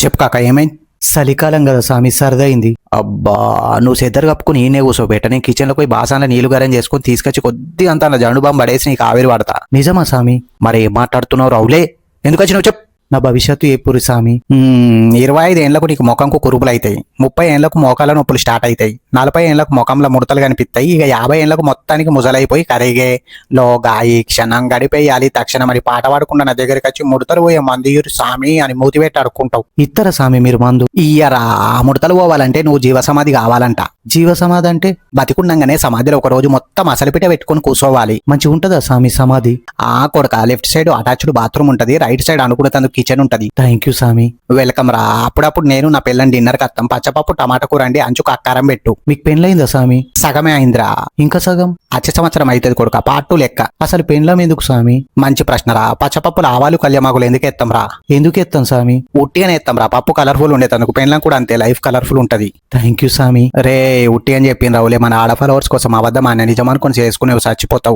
చెప్పు కాక ఏమైంది? చలికాలం కదా స్వామి, సరదైంది. అబ్బా, నువ్వు సెద్దరు కప్పుకుని ఈయనే కూర్చోబెట్ట, నేను కిచెన్లో పోయి బాసాన నీళ్లు గరం చేసుకుని తీసుకొచ్చి కొద్దిగా అంత నా జండు బాంబు పడేసి నీకు ఆవిరి పడతా. నిజమా స్వామి? మరి ఏం మాట్లాడుతున్నావు రావులే? ఎందుకు వచ్చినావు చెప్పు. నా భవిష్యత్తు ఎప్పుడు స్వామి? 25 ఏళ్లకు నీకు ముఖంకు కురుపులు అవుతాయి, 30 ఏళ్లకు మోకాల నొప్పులు స్టార్ట్ అవుతాయి, 40 ఏళ్లకు ముఖంలో ముడతలు కనిపిస్తాయి, ఇక 50 ఏళ్లకు మొత్తానికి ముజలైపోయి కరిగే లోగాయి క్షణం గడిపేయాలి తక్షణం అని పాట పాడకుండా నా దగ్గరికి వచ్చి ముడతలు పోయే మందు ఇయ్యురు స్వామి అని మూతి పెట్టి అడుక్కుంటావు. ఇత్తర స్వామి మీరు మందు? ఇయ్యరా, ఆ ముడతలు పోవాలంటే నువ్వు జీవసమాధి కావాలంట. జీవ సమాధి అంటే? బతికుండంగానే సమాధిలో ఒక రోజు మొత్తం అసలుపిట పెట్టుకుని కూర్చోవాలి. మంచిగా ఉంటుందా స్వామి సమాధి? ఆ కొడక, లెఫ్ట్ సైడ్ అటాచ్డ్ బాత్రూమ్ ఉంటది, రైట్ సైడ్ అనుకునేందుకు కిచెన్ ఉంటది. థ్యాంక్ యూ స్వామి. వెల్కమ్ రా. అప్పుడప్పుడు నేను నా పిల్లని డిన్నర్ కత్తాం, పచ్చపప్పు టమాటా కూర అండి, అంచుకు అక్కారం పెట్టు. మీకు పెళ్ళయిందా స్వామి? సగమే అయిందిరా, ఇంకా సగం? వచ్చే సంవత్సరం అవుతుంది కొడుక, పార్ట్ 2 లెక్క. అసలు పెండ్లం ఎందుకు స్వామి? మంచి ప్రశ్నరా. పచ్చపప్పులు ఆవాలు కళ్యామాకులు ఎందుకు ఎత్తాం రా? ఎందుకు ఎత్తాం స్వామి? ఉట్టిగానే ఎత్తాం రా, పప్పు కలర్ఫుల్ ఉండేందుకు. పెండ్లం కూడా అంతే, లైఫ్ కలర్ఫుల్ ఉంటది. థ్యాంక్ యూ స్వామి. రే ఉట్టి అని చెప్పిన రావులే, మన ఆడ ఫాలోవర్స్ కోసం అబద్ధం అన్న నిజం అనుకుని చేసుకునేవి చచ్చిపోతావు.